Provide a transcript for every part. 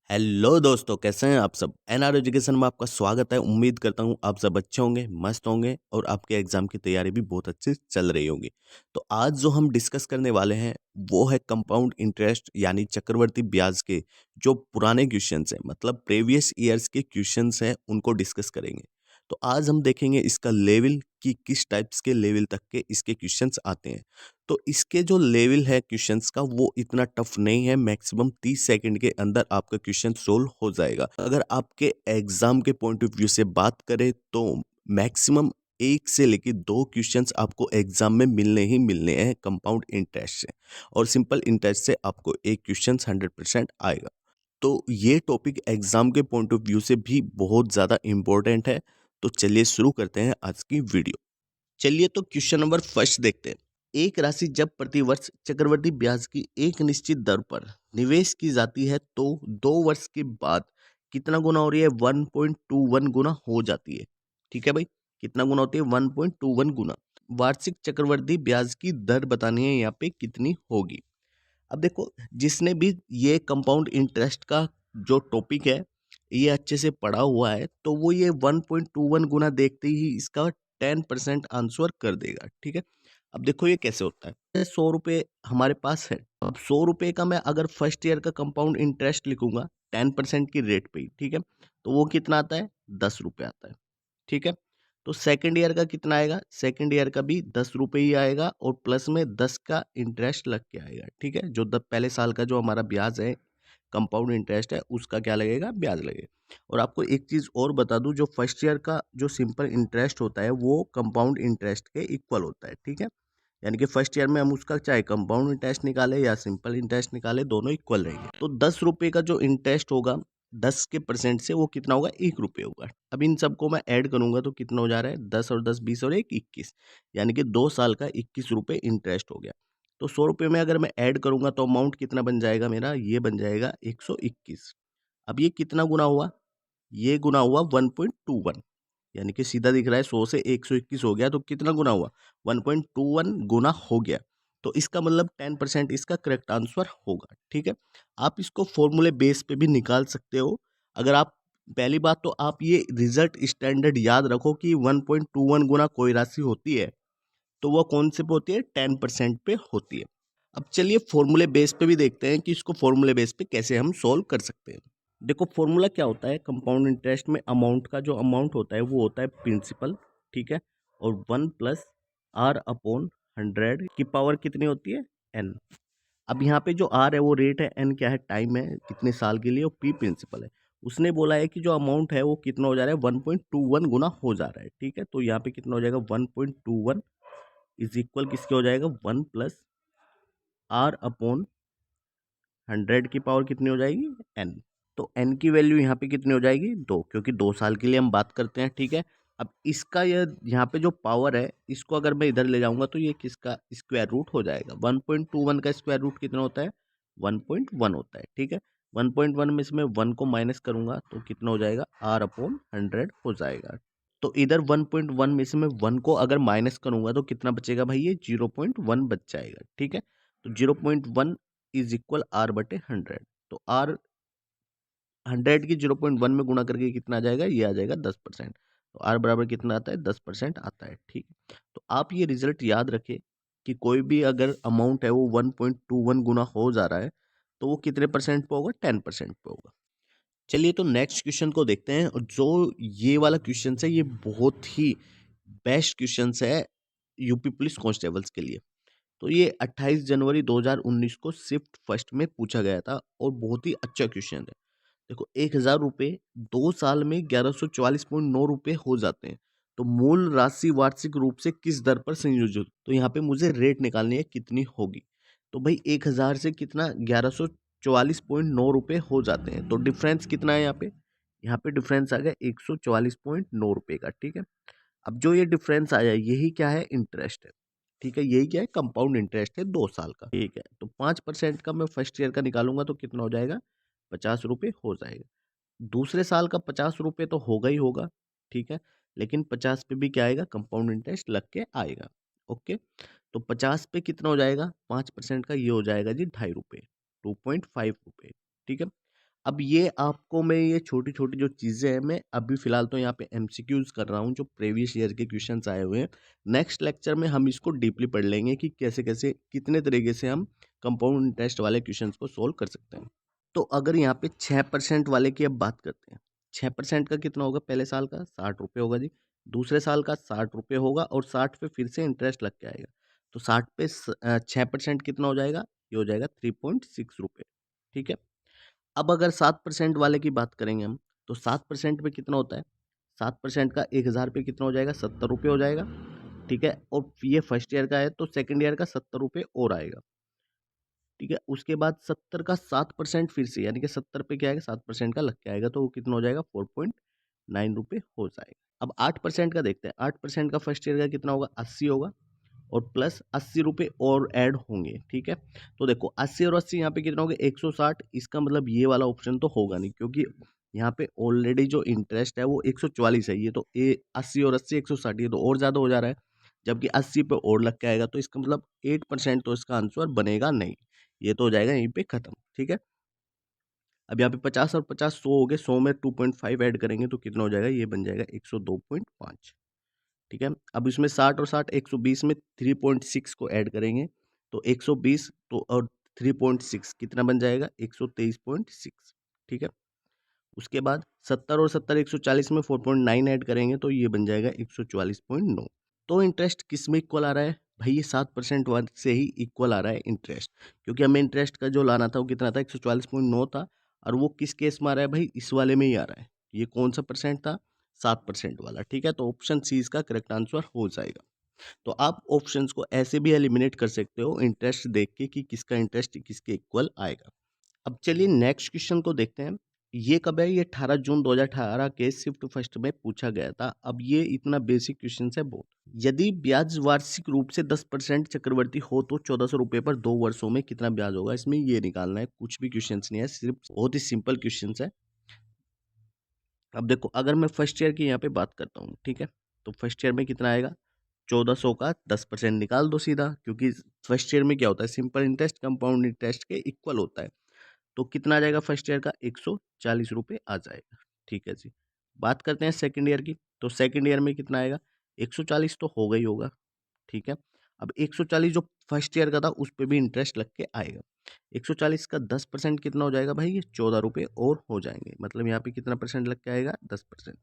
Hello दोस्तों, कैसे हैं आप सब। एनआर एजुकेशन में आपका स्वागत है। उम्मीद करता हूँ आप सब अच्छे होंगे, मस्त होंगे और आपके एग्जाम की तैयारी भी बहुत अच्छी चल रही होगी। तो आज जो हम डिस्कस करने वाले हैं वो है कंपाउंड इंटरेस्ट यानी चक्रवर्ती ब्याज के जो पुराने क्वेश्चंस हैं, मतलब प्रीवियस ईयर्स के क्वेश्चंस हैं, उनको डिस्कस करेंगे। तो आज हम देखेंगे इसका लेवल कि किस टाइप्स के लेवल तक के इसके क्वेश्चंस आते हैं। तो इसके जो लेवल है क्वेश्चंस का वो इतना टफ नहीं है, मैक्सिमम 30 सेकंड के अंदर आपका क्वेश्चन सोल्व हो जाएगा। अगर आपके एग्जाम के पॉइंट ऑफ व्यू से बात करें तो मैक्सिमम 1 से लेके 2 क्वेश्चंस आपको एग्जाम में मिलने ही मिलने हैं कंपाउंड इंटरेस्ट से, और सिंपल इंटरेस्ट से आपको एक क्वेश्चन 100% आएगा। तो ये टॉपिक एग्जाम के पॉइंट ऑफ व्यू से भी बहुत ज़्यादा इम्पोर्टेंट है। तो चलिए शुरू करते हैं आज की वीडियो। चलिए तो क्वेश्चन नंबर फर्स्ट देखते हैं। एक राशि जब प्रतिवर्ष चक्रवृद्धि ब्याज की एक निश्चित दर पर निवेश की जाती है तो 2 वर्ष के बाद कितना गुना हो रही है? 1.21 गुना हो जाती है। ठीक है भाई, कितना गुना होती है? 1.21 गुना। वार्षिक चक्रवृद्धि ब्याज की दर बतानी है यहाँ पे कितनी होगी। अब देखो, जिसने भी ये कंपाउंड इंटरेस्ट का जो टॉपिक है ये अच्छे से पढ़ा हुआ है तो वो ये 1.21 गुना देखते ही इसका 10% आंसर कर देगा। ठीक है, अब देखो ये कैसे होता है। 100 रुपये हमारे पास है, अब 100 रुपये का मैं अगर फर्स्ट ईयर का कंपाउंड इंटरेस्ट लिखूंगा 10% की रेट पे ही, ठीक है, तो वो कितना आता है? 10 रुपये आता है। ठीक है, तो सेकंड ईयर का कितना आएगा? सेकंड ईयर का भी 10 रुपये ही आएगा और प्लस में 10 का इंटरेस्ट लग के आएगा। ठीक है, जो पहले साल का जो हमारा ब्याज है, कंपाउंड इंटरेस्ट है, उसका क्या लगेगा? ब्याज लगेगा। और आपको एक चीज़ और बता दूं, जो फर्स्ट ईयर का जो सिंपल इंटरेस्ट होता है वो कंपाउंड इंटरेस्ट के इक्वल होता है। ठीक है, यानी कि फर्स्ट ईयर में हम उसका चाहे कंपाउंड इंटरेस्ट निकाले या सिंपल इंटरेस्ट निकाले, दोनों इक्वल रहेंगे। तो 10 रुपये का जो इंटरेस्ट होगा 10 के परसेंट से वो कितना होगा? 1 रुपये होगा। अब इन सबको मैं ऐड करूंगा तो कितना हो जा रहा है? 10 और 10 20 और 1 21, यानी कि 2 साल का 21 रुपये इंटरेस्ट हो गया। तो 100 रुपये में अगर मैं ऐड करूंगा तो अमाउंट कितना बन जाएगा मेरा? ये बन जाएगा 121। अब ये कितना गुना हुआ? ये गुना हुआ 1.21, यानी कि सीधा दिख रहा है 100 से 121 हो गया तो कितना गुना हुआ? 1.21 गुना हो गया। तो इसका मतलब 10% इसका करेक्ट आंसर होगा। ठीक है, आप इसको फॉर्मूले बेस पे भी निकाल सकते हो। अगर आप, पहली बात तो आप ये रिजल्ट स्टैंडर्ड याद रखो कि 1.21 गुना कोई राशि होती है तो वह कौन से पे होती है? 10% पे होती है। अब चलिए फॉर्मूले बेस पे भी देखते हैं कि इसको फॉर्मूले बेस पे कैसे हम सोल्व कर सकते हैं। देखो फॉर्मूला क्या होता है, कंपाउंड इंटरेस्ट में अमाउंट का जो अमाउंट होता है वो होता है प्रिंसिपल। ठीक है, और 1+R/100 की पावर कितनी होती है? n। अब यहाँ पे जो R है वो रेट है, n क्या है? टाइम है, कितने साल के लिए, और P प्रिंसिपल है। उसने बोला है कि जो अमाउंट है वो कितना हो जा रहा है? 1.21 गुना हो जा रहा है। ठीक है, तो यहाँ पे कितना हो जाएगा? 1.21 इज इक्वल किसके हो जाएगा? 1+R/100 की पावर कितनी हो जाएगी? n। तो n की वैल्यू यहाँ पे कितनी हो जाएगी? 2, क्योंकि 2 साल के लिए हम बात करते हैं। ठीक है, अब इसका यह यहाँ पे जो पावर है इसको अगर मैं इधर ले जाऊंगा तो ये किसका स्क्वायर रूट हो जाएगा? 1.21 का स्क्वायर रूट कितना होता है? 1.1 होता है। ठीक है, 1.1 में से मैं 1 को माइनस करूंगा तो कितना हो जाएगा? R/100 हो जाएगा। तो इधर 1.1 में से मैं 1 को अगर माइनस करूंगा तो कितना बचेगा भाई? ये 0.1 बच जाएगा। ठीक है, तो 0.1 इज इक्वल R/100। तो R 100 की 0.1 में गुणा करके कितना आ जाएगा? ये आ जाएगा 10%। तो R बराबर कितना आता है? 10% आता है। ठीक है, तो आप ये रिजल्ट याद रखें कि कोई भी अगर अमाउंट है वो 1.21 गुना हो जा रहा है तो वो कितने परसेंट पे होगा? 10% पे होगा। चलिए तो नेक्स्ट क्वेश्चन को देखते हैं, और जो ये वाला क्वेश्चन है ये बहुत ही बेस्ट क्वेश्चन है यूपी पुलिस कांस्टेबल्स के लिए। तो ये 28 जनवरी 2019 को शिफ्ट फर्स्ट में पूछा गया था और बहुत ही अच्छा क्वेश्चन है। देखो, 1000 रुपये 2 साल में 1144.9 रुपये हो जाते हैं, तो मूल राशि वार्षिक रूप से किस दर पर संयोजित? तो यहाँ पे मुझे रेट निकालनी है कितनी होगी। तो भाई 1000 से कितना? 1144.9 रुपये हो जाते हैं, तो डिफरेंस कितना है यहाँ पे? यहाँ पे डिफरेंस आ गया 144.9 रुपये का। ठीक है, अब जो ये डिफरेंस आया यही क्या है? इंटरेस्ट है। ठीक है, यही क्या है? कंपाउंड इंटरेस्ट है 2 साल का। ठीक है, तो 5% का मैं फर्स्ट ईयर का निकालूंगा तो कितना हो जाएगा? 50 रुपये हो जाएगा। दूसरे साल का 50 रुपये तो होगा ही होगा। ठीक है, लेकिन 50 पे भी क्या आएगा? कंपाउंड इंटरेस्ट लग के आएगा। ओके, तो 50 पे कितना हो जाएगा? 5% का ये हो जाएगा जी 2.5 रुपये, 2.5 रुपये। ठीक है, अब ये आपको मैं ये छोटी-छोटी जो चीज़ें हैं, मैं अभी फ़िलहाल तो यहाँ पे एमसीक्यूज़ कर रहा हूँ, जो प्रीवियस ईयर के क्वेश्चन्स आए हुए हैं। नेक्स्ट लेक्चर में हम इसको डीपली पढ़ लेंगे कि कैसे-कैसे, कितने तरीके से हम कंपाउंड इंटरेस्ट वाले क्वेश्चन्स को सोल्व कर सकते हैं। तो अगर यहाँ पे 6% वाले की अब बात करते हैं, 6% का कितना होगा पहले साल का? ₹60 होगा जी। दूसरे साल का ₹60 होगा और 60 पे फिर से इंटरेस्ट लग के आएगा। तो 60 पे 6% कितना हो जाएगा? ये हो जाएगा ₹3.6, ठीक है? अब अगर 7% वाले की बात करेंगे हम, तो 7% पे कितना होता है? 7% का 1000 पे कितना हो जाएगा? ₹70 हो जाएगा, ठीक है? और ये फर्स्ट ईयर का है, तो सेकंड ईयर का ₹70 और आएगा, ठीक है? उसके बाद 70 का 7% फिर से, यानी कि 70 पे क्या आएगा? 7% का लग के आएगा, तो वो कितना हो जाएगा? ₹4.9 हो जाएगा। अब 8% का देखते हैं, 8% का फर्स्ट ईयर का कितना होगा? 80 होगा और प्लस ₹80 और ऐड होंगे, ठीक है? तो देखो 80 और 80 यहाँ पे कितना हो गया? 160। इसका मतलब ये वाला ऑप्शन तो होगा नहीं, क्योंकि यहाँ पे ऑलरेडी जो इंटरेस्ट है वो 144 है, ये तो 80 और 80 160, ये तो और ज़्यादा हो जा रहा है, जबकि 80 पे और लग के आएगा, तो इसका मतलब 8% तो इसका आंसर बनेगा नहीं, ये तो हो जाएगा यहीं पे खत्म, ठीक है? अब यहाँ पे 50 और 50 100 हो गए, 100 में 2.5 ऐड करेंगे तो कितना हो जाएगा? ये बन जाएगा 102.5, ठीक है? अब इसमें 60 और 60 120 में 3.6 को ऐड करेंगे तो 120, तो और 3.6 कितना बन जाएगा? 123.6, ठीक है? उसके बाद 70 और 70 140 में 4.9 ऐड करेंगे तो ये बन जाएगा 144.9। तो इंटरेस्ट किस में इक्वल आ रहा है? भाई ये 7% वाले से ही इक्वल आ रहा है इंटरेस्ट, क्योंकि हमें इंटरेस्ट का जो लाना था वो कितना था? 144.9 था, और वो किस केस में आ रहा है भाई? इस वाले में ही आ रहा है। ये कौन सा परसेंट था? 7% वाला, ठीक है? तो ऑप्शन सी इसका करेक्ट आंसर हो जाएगा। तो आप ऑप्शंस को ऐसे भी एलिमिनेट कर सकते हो इंटरेस्ट देख के कि किसका इंटरेस्ट किसके इक्वल आएगा। अब चलिए नेक्स्ट क्वेश्चन को देखते हैं। ये कब है? ये 18 जून 2018 के शिफ्ट फर्स्ट में पूछा गया था। अब ये इतना बेसिक क्वेश्चन है बहुत। यदि ब्याज वार्षिक रूप से 10% चक्रवर्ती हो तो ₹1400 पर 2 वर्षों में कितना ब्याज होगा? इसमें ये निकालना है, कुछ भी क्वेश्चंस नहीं है, सिर्फ बहुत ही सिंपल क्वेश्चंस है। अब देखो, अगर मैं फर्स्ट ईयर की यहाँ पे बात करता हूँ, ठीक है? तो फर्स्ट ईयर में कितना आएगा? 1400 का 10% निकाल दो सीधा, क्योंकि फर्स्ट ईयर में क्या होता है? सिंपल इंटरेस्ट कंपाउंड इंटरेस्ट के इक्वल होता है। तो कितना आ जाएगा फर्स्ट ईयर का? ₹140 आ जाएगा, ठीक है जी। बात करते हैं सेकंड ईयर की, तो सेकंड ईयर में कितना आएगा? 140 तो होगा ही होगा, ठीक है। अब 140 जो फर्स्ट ईयर का था उस पे भी इंटरेस्ट लग के आएगा। 140 का 10% कितना हो जाएगा भाई? ये ₹14 और हो जाएंगे, मतलब यहाँ पे कितना परसेंट लग के आएगा? 10%।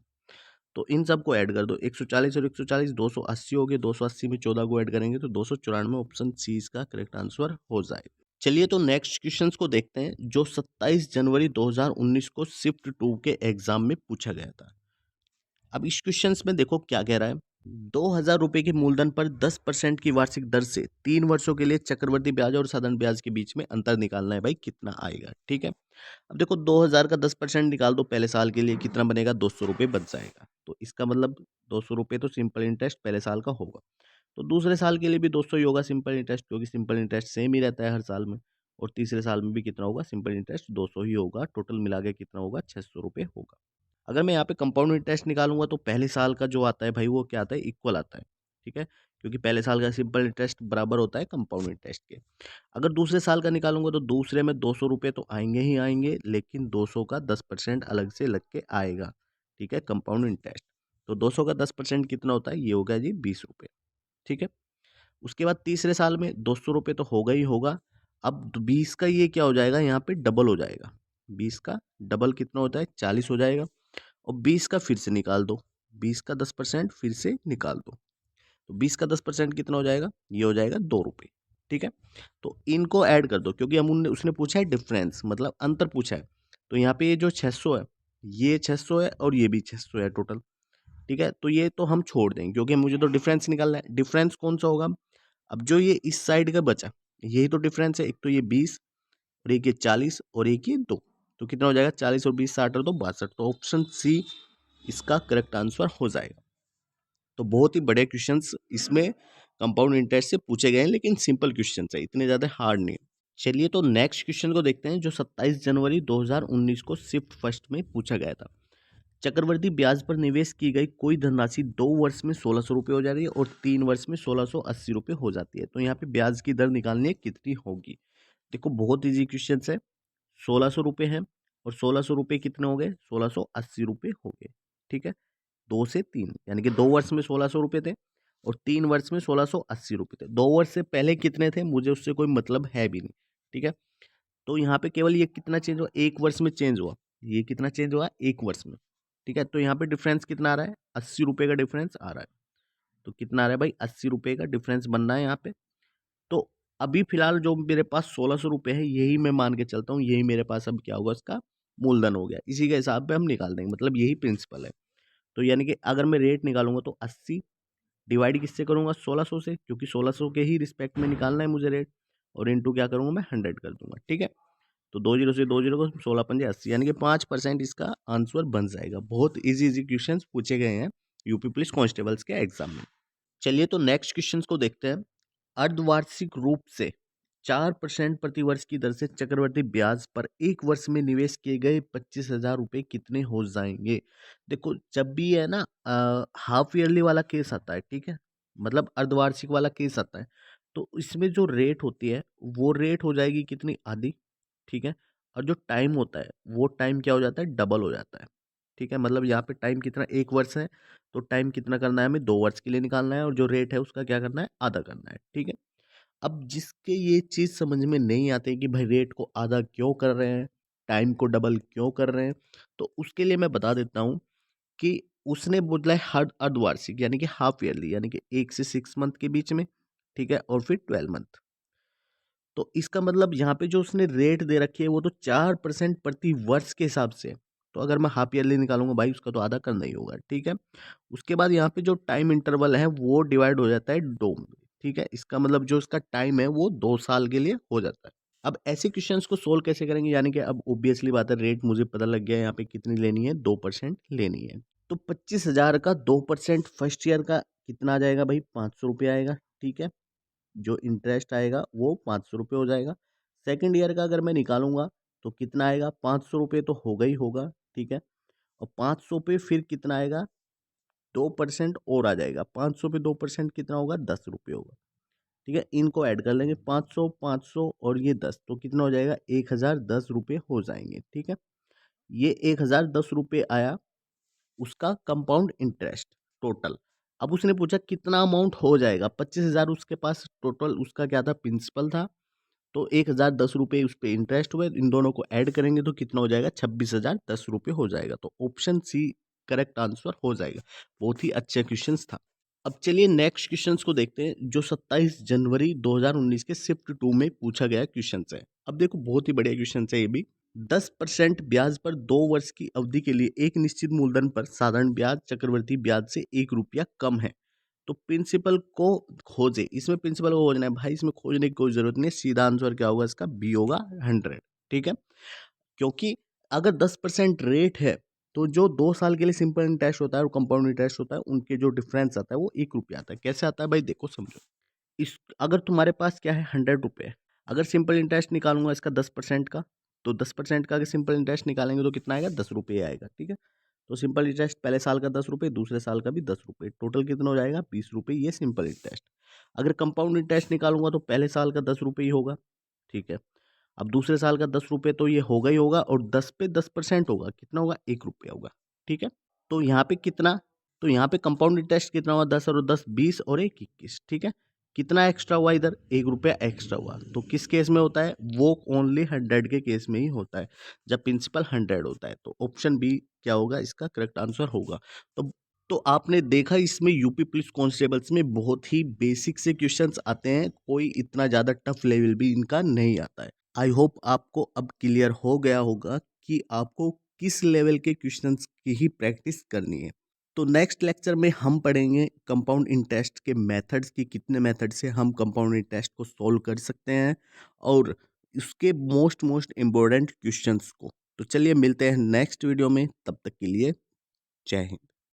तो इन सबको ऐड कर दो, 140 और 140 280 हो गए, 280 में 14 को ऐड करेंगे तो 294, ऑप्शन सी इसका करेक्ट आंसर हो जाएगा। चलिए तो नेक्स्ट क्वेश्चंस को देखते हैं, जो 27 जनवरी 2019 को शिफ्ट 2 के एग्जाम में पूछा गया था। अब इस क्वेश्चंस में देखो क्या कह रहा है। ₹2000 के मूलधन पर 10% की वार्षिक दर से 3 वर्षों के लिए चक्रवृद्धि ब्याज और साधारण ब्याज के बीच में अंतर निकालना है भाई, कितना आएगा, ठीक है? अब देखो 2000 का 10% निकाल दो, पहले साल के लिए कितना बनेगा? ₹200 बच जाएगा। तो इसका मतलब ₹200 तो सिंपल इंटरेस्ट पहले साल का होगा। तो दूसरे साल के लिए भी 200 ही होगा सिंपल इंटरेस्ट, क्योंकि सिंपल इंटरेस्ट सेम ही रहता है हर साल में। और तीसरे साल में भी कितना होगा? सिंपल इंटरेस्ट 200 ही होगा। टोटल मिला के कितना होगा? ₹600 होगा। अगर मैं यहाँ पे कंपाउंड इंटरेस्ट निकालूंगा तो पहले साल का जो आता है भाई वो क्या आता है? इक्वल आता है, ठीक है? क्योंकि पहले साल का सिंपल इंटरेस्ट बराबर होता है कंपाउंड इंटरेस्ट के। अगर दूसरे साल का निकालूंगा तो दूसरे में ₹200 तो आएंगे ही आएंगे, लेकिन 200 का 10% अलग से लग के आएगा, ठीक है? Compound interest. तो 200 का 10% कितना होता है? ये हो गया जी ₹20, ठीक है? उसके बाद तीसरे साल में ₹200 तो होगा ही होगा। अब 20 का ये क्या हो जाएगा? यहाँ पे डबल हो जाएगा। 20 का डबल कितना होता है? 40 हो जाएगा। और 20 का फिर से निकाल दो, 20 का 10% फिर से निकाल दो, तो 20 का 10% कितना हो जाएगा? ये हो जाएगा ₹2, ठीक है? तो इनको ऐड कर दो, क्योंकि हम उनने उसने पूछा है डिफरेंस, मतलब अंतर पूछा है। तो यहाँ पे ये जो 600 है, ये 600 है और ये भी 600 है टोटल, ठीक है? तो ये तो हम छोड़ देंगे, क्योंकि मुझे तो डिफरेंस निकालना है। डिफरेंस कौन सा होगा? अब जो ये इस साइड का बचा, यही तो डिफरेंस है। एक तो ये 20 और एक ये 40 और एक ये 2, तो कितना हो जाएगा? 40 और 20 60 और 2 62, तो ऑप्शन सी इसका करेक्ट आंसर हो जाएगा। तो बहुत ही बड़े क्वेश्चंस इसमें कंपाउंड इंटरेस्ट से पूछे गए हैं, लेकिन सिंपल क्वेश्चंस है, इतने ज़्यादा हार्ड नहीं। चलिए तो नेक्स्ट क्वेश्चन को देखते हैं, जो 27 जनवरी 2019 को शिफ्ट फर्स्ट में पूछा गया था। चक्रवृद्धि ब्याज पर निवेश की गई कोई धनराशि 2 वर्ष में ₹1600 हो जा रही है और 3 वर्ष में ₹1680 हो जाती है। तो यहाँ पे ब्याज की दर निकालनी है, कितनी होगी? देखो बहुत ईजी क्वेश्चन है। ₹1600 है और 1600 रुपये कितने हो गए, 1680 रुपये हो गए। ठीक है, 2 से 3 यानी कि 2 वर्ष में 1600 रुपये थे और 3 वर्ष में 1680 रुपये थे। 2 वर्ष से पहले कितने थे मुझे उससे कोई मतलब है भी नहीं। ठीक है, तो यहाँ पे केवल ये कितना चेंज हुआ, 1 वर्ष में चेंज हुआ। ये कितना चेंज हुआ, 1 वर्ष में। ठीक है, तो यहाँ पे डिफरेंस कितना आ रहा है, 80 रुपये का डिफरेंस आ रहा है। तो कितना आ रहा है भाई, 80 रुपये का डिफरेंस बन रहा है यहाँ पे। तो अभी फिलहाल जो मेरे पास 1600 रुपये है, यही मैं मान के चलता हूँ, यही मेरे पास अब क्या होगा, इसका मूलधन हो गया। इसी के हिसाब पे हम निकाल देंगे, मतलब यही प्रिंसिपल है। तो यानी कि अगर मैं रेट निकालूंगा तो 80 डिवाइड किससे करूंगा, 1600 से, क्योंकि 1600 के ही रिस्पेक्ट में निकालना है मुझे रेट। और इंटू क्या करूंगा मैं, 100 कर दूंगा। ठीक है, तो 20 से 20 को 16 पंजे 80, यानी कि 5% इसका आंसर बन जाएगा। बहुत इजी इजी क्वेश्चन पूछे गए हैं यूपी पुलिस कांस्टेबल्स के एग्जाम में। चलिए तो नेक्स्ट क्वेश्चन को देखते हैं। अर्धवार्षिक रूप से 4% प्रतिवर्ष की दर से चक्रवर्ती ब्याज पर 1 वर्ष में निवेश किए गए 25,000 रुपये कितने हो जाएंगे। देखो जब भी है ना हाफ ईयरली वाला केस आता है, ठीक है, मतलब अर्धवार्षिक वाला केस आता है, तो इसमें जो रेट होती है वो रेट हो जाएगी कितनी, आधी। ठीक है, और जो टाइम होता है वो टाइम क्या हो जाता है, डबल हो जाता है। ठीक है, मतलब यहाँ पे टाइम कितना, 1 वर्ष है, तो टाइम कितना करना है हमें, 2 वर्ष के लिए निकालना है, और जो रेट है उसका क्या करना है, आधा करना है। ठीक है, अब जिसके ये चीज़ समझ में नहीं आती कि भाई रेट को आधा क्यों कर रहे हैं, टाइम को डबल क्यों कर रहे हैं, तो उसके लिए मैं बता देता हूँ कि उसने बोला है हर अर्धवार्षिक यानी कि हाफ ईयरली, यानी कि 1 से 6 मंथ के बीच में। ठीक है, और फिर 12 मंथ। तो इसका मतलब यहाँ पे जो उसने रेट दे रखी है वो तो 4% प्रति वर्ष के हिसाब से। तो अगर मैं हाफ ईयरली निकालूंगा भाई, उसका तो आधा करना ही होगा। ठीक है, उसके बाद यहाँ पे जो टाइम इंटरवल है वो डिवाइड हो जाता है 2 में। ठीक है, इसका मतलब जो इसका टाइम है वो 2 साल के लिए हो जाता है। अब ऐसे क्वेश्चंस को सोल्व कैसे करेंगे, यानी कि अब ऑब्वियसली बात है, रेट मुझे पता लग गया है यहाँ पे कितनी लेनी है, 2% लेनी है। तो 25,000 का 2% फर्स्ट ईयर का कितना आ जाएगा भाई, 500 रुपये आएगा। ठीक है, जो इंटरेस्ट आएगा वो 500 रुपये हो जाएगा। सेकंड ईयर का अगर मैं निकालूंगा तो कितना आएगा, 500 रुपये तो होगा ही होगा। ठीक है, और 500 पे फिर कितना आएगा, 2% और आ जाएगा। 500 पे 2% कितना होगा, 10 रुपये होगा। ठीक है, इनको ऐड कर लेंगे, 500 500 और ये 10, तो कितना हो जाएगा, 1010 रुपये हो जाएंगे। ठीक है, ये 1010 रुपये आया उसका कंपाउंड इंटरेस्ट टोटल। अब उसने पूछा कितना अमाउंट हो जाएगा, 25,000 उसके पास टोटल उसका क्या था, प्रिंसिपल था। तो 1010 रुपये उस पर इंटरेस्ट हुए, इन दोनों को ऐड करेंगे तो कितना हो जाएगा, 26,010 रुपये हो जाएगा। तो ऑप्शन सी करेक्ट आंसर हो जाएगा। बहुत ही अच्छा क्वेश्चन था। अब चलिए नेक्स्ट क्वेश्चंस को देखते हैं, जो 27 जनवरी 2019 के शिफ्ट 2 में पूछा गया क्वेश्चन है। अब देखो बहुत ही बढ़िया क्वेश्चन है ये भी। 10% ब्याज पर 2 वर्ष की अवधि के लिए एक निश्चित मूलधन पर साधारण ब्याज चक्रवर्ती ब्याज से 1 रुपया कम है, तो प्रिंसिपल को खोजे। इसमें प्रिंसिपल को खोजना है भाई, इसमें खोजने की कोई जरूरत नहीं है, सीधा आंसर क्या होगा इसका, बी होगा, 100। ठीक है, क्योंकि अगर 10% रेट है तो जो 2 साल के लिए सिंपल इंटरेस्ट होता है और कंपाउंड इंटरेस्ट होता है, उनके जो डिफरेंस आता है वो 1 रुपया आता है। कैसे आता है भाई, देखो समझो। इस अगर तुम्हारे पास क्या है, 100 रुपये, अगर सिंपल इंटरेस्ट निकालूंगा इसका 10% का, तो 10% का अगर सिंपल इंटरेस्ट निकालेंगे तो कितना आएगा, 10 रुपये आएगा। ठीक है, तो सिंपल इंटरेस्ट पहले साल का 10 रुपये, दूसरे साल का भी 10 रुपये, टोटल कितना हो जाएगा, 20 रुपये, ये सिंपल इंटरेस्ट। अगर कंपाउंड इंटरेस्ट निकालूंगा तो पहले साल का 10 रुपये ही होगा। ठीक है, अब दूसरे साल का 10 रुपये तो ये होगा ही होगा, और 10 पे 10% होगा, कितना होगा, 1 रुपया होगा। ठीक है, तो यहाँ पे कितना, तो यहाँ पे कंपाउंड इंटरेस्ट कितना हुआ, 10 और 10 20 और 1 21। ठीक है, कितना एक्स्ट्रा हुआ इधर, 1 रुपया एक्स्ट्रा हुआ। तो किस केस में होता है, वो ओनली 100 के केस में ही होता है, जब प्रिंसिपल 100 होता है। तो ऑप्शन बी क्या होगा, इसका करेक्ट आंसर होगा। तो आपने देखा इसमें यूपी पुलिस कांस्टेबल्स में बहुत ही बेसिक से क्वेश्चंस आते हैं, कोई इतना ज़्यादा टफ लेवल भी इनका नहीं आता है। आई होप आपको अब क्लियर हो गया होगा कि आपको किस लेवल के क्वेश्चंस की ही प्रैक्टिस करनी है। तो नेक्स्ट लेक्चर में हम पढ़ेंगे कंपाउंड इंटरेस्ट के मेथड्स की, कितने मेथड से हम कंपाउंड इंटरेस्ट को सॉल्व कर सकते हैं, और इसके मोस्ट इम्पोर्टेंट क्वेश्चंस को। तो चलिए मिलते हैं नेक्स्ट वीडियो में, तब तक के लिए जय हिंद।